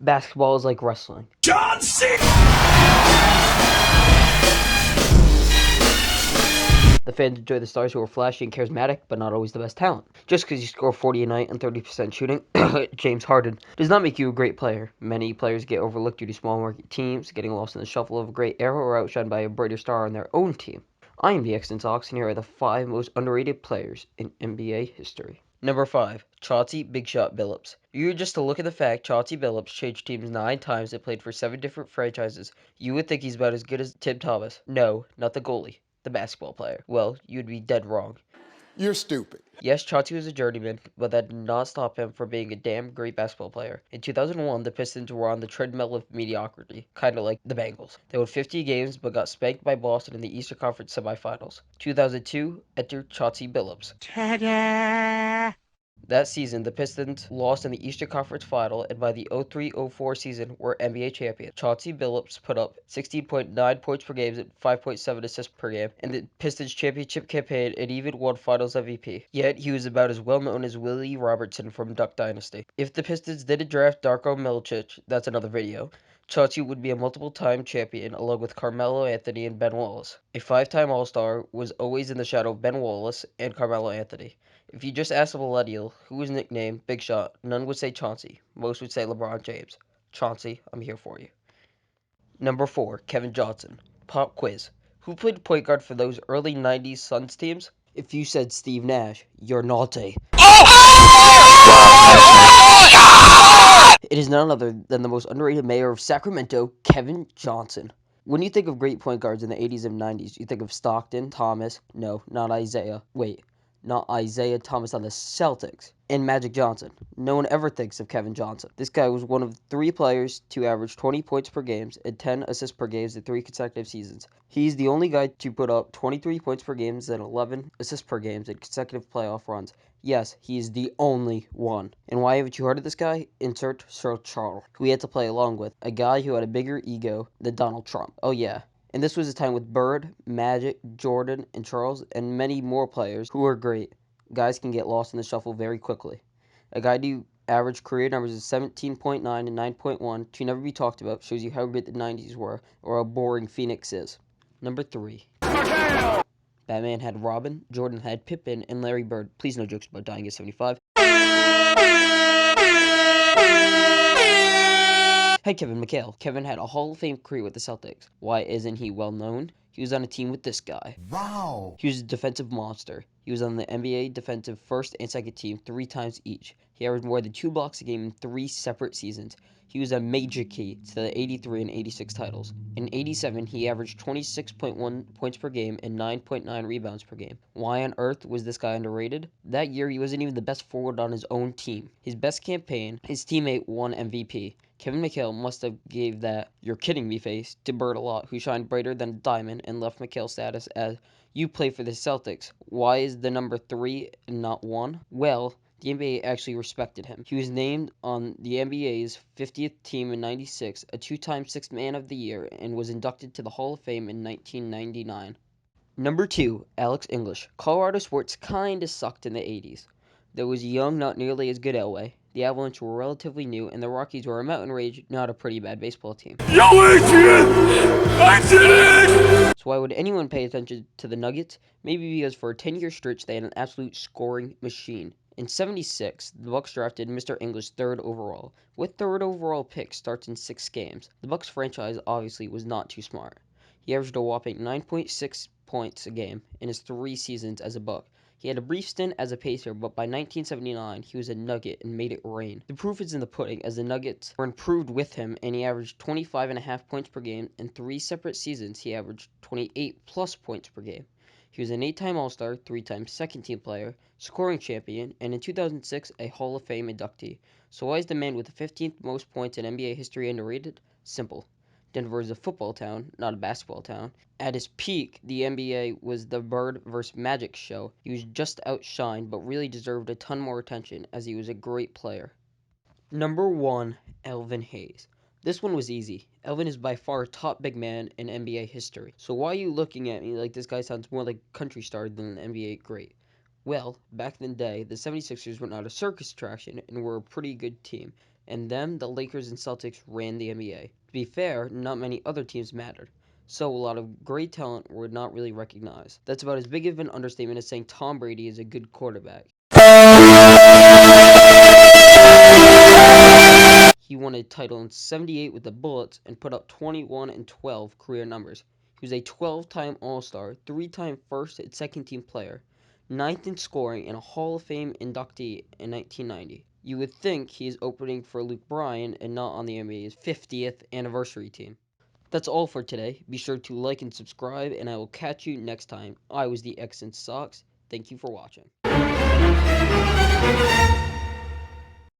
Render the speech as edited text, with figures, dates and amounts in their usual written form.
Basketball is like wrestling. Chauncey! The fans enjoy the stars who are flashy and charismatic, but not always the best talent. Just because you score 40 a night and 30% shooting, James Harden, does not make you a great player. Many players get overlooked due to small market teams, getting lost in the shuffle of a great era, or outshined by a brighter star on their own team. I am the Exton Sox, and here are the 5 most underrated players in NBA history. Number 5. Chauncey Big Shot Billups. You were just to look at the fact Chauncey Billups changed teams 9 times and played for 7 different franchises. You would think he's about as good as Tim Thomas. No, not the goalie. The basketball player. Well, you'd be dead wrong. You're stupid. Yes, Chauncey was a journeyman, but that did not stop him from being a damn great basketball player. In 2001, the Pistons were on the treadmill of mediocrity, kind of like the Bengals. They won 50 games, but got spanked by Boston in the Eastern Conference semifinals. 2002, entered Chauncey Billups. Ta-da! That season, the Pistons lost in the Eastern Conference Final, and by the 03-04 season were NBA champions. Chauncey Billups put up 16.9 points per game and 5.7 assists per game in the Pistons championship campaign and even won Finals MVP. Yet, he was about as well known as Willie Robertson from Duck Dynasty. If the Pistons didn't draft Darko Milicic, that's another video, Chauncey would be a multiple-time champion along with Carmelo Anthony and Ben Wallace. A 5-time All-Star, was always in the shadow of Ben Wallace and Carmelo Anthony. If you just asked a millennial who was nicknamed Big Shot, none would say Chauncey. Most would say LeBron James. Chauncey, I'm here for you. Number 4, Kevin Johnson. Pop quiz. Who played point guard for those early 90s Suns teams? If you said Steve Nash, you're naughty. It is none other than the most underrated mayor of Sacramento, Kevin Johnson. When you think of great point guards in the 80s and 90s, you think of Stockton, Thomas, no, not Isaiah. Wait, not Isaiah Thomas on the Celtics, and Magic Johnson. No one ever thinks of Kevin Johnson. This guy was one of 3 players to average 20 points per game and 10 assists per game in 3 consecutive seasons. He's the only guy to put up 23 points per game and 11 assists per game in consecutive playoff runs. Yes, he is the only one. And why haven't you heard of this guy? Insert Sir Charles, who he had to play along with, a guy who had a bigger ego than Donald Trump. Oh yeah. And this was a time with Bird, Magic, Jordan, and Charles, and many more players who were great. Guys can get lost in the shuffle very quickly. A guy who average career numbers of 17.9 and 9.1 to never be talked about shows you how great the 90s were, or how boring Phoenix is. Number 3. McHale! Batman had Robin, Jordan had Pippen, and Larry Bird. Please no jokes about dying at 75. Hey, Kevin McHale. Kevin had a Hall of Fame career with the Celtics. Why isn't he well known? He was on a team with this guy. Wow! He was a defensive monster. He was on the NBA defensive first and second team 3 times each. He averaged more than 2 blocks a game in 3 separate seasons. He was a major key to the 83 and 86 titles. In 87, he averaged 26.1 points per game and 9.9 rebounds per game. Why on earth was this guy underrated? That year, he wasn't even the best forward on his own team. His best campaign, his teammate won MVP. Kevin McHale must have gave that "you're kidding me" face to Bird a lot, who shined brighter than a diamond and left McHale's status as "you play for the Celtics. Why is the number 3 and not 1? Well, the NBA actually respected him. He was named on the NBA's 50th team in 96, a 2-time 6th Man of the Year, and was inducted to the Hall of Fame in 1999. Number 2, Alex English. Colorado sports kinda sucked in the 80s. There was a young, not nearly as good Elway. The Avalanche were relatively new, and the Rockies were a mountain range, not a pretty bad baseball team. Yo, Adrian! I did it! So why would anyone pay attention to the Nuggets? Maybe because for a 10-year stretch they had an absolute scoring machine. In 76, the Bucks drafted Mr. English 3rd overall. What 3rd overall pick starts in 6 games? The Bucks franchise obviously was not too smart. He averaged a whopping 9.6 points a game in his 3 seasons as a Buck. He had a brief stint as a Pacer, but by 1979, he was a Nugget and made it rain. The proof is in the pudding, as the Nuggets were improved with him, and he averaged 25.5 points per game. In 3 separate seasons, he averaged 28-plus points per game. He was an 8-time All-Star, 3-time second-team player, scoring champion, and in 2006, a Hall of Fame inductee. So why is the man with the 15th most points in NBA history underrated? Simple. Denver is a football town, not a basketball town. At his peak, the NBA was the Bird vs. Magic show. He was just outshined, but really deserved a ton more attention, as he was a great player. Number 1, Elvin Hayes. This one was easy. Elvin is by far top big man in NBA history. So why are you looking at me like this guy sounds more like a country star than an NBA great? Well, back in the day, the 76ers were not a circus attraction and were a pretty good team. and them, the Lakers and Celtics, ran the NBA. To be fair, not many other teams mattered, so a lot of great talent were not really recognized. That's about as big of an understatement as saying Tom Brady is a good quarterback. He won a title in '78 with the Bullets and put up 21 and 12 career numbers. He was a 12-time All-Star, 3-time first and second team player, 9th in scoring, and a Hall of Fame inductee in 1990. You would think he is opening for Luke Bryan and not on the NBA's 50th anniversary team. That's all for today. Be sure to like and subscribe, and I will catch you next time. I was the X and Sox. Thank you for watching.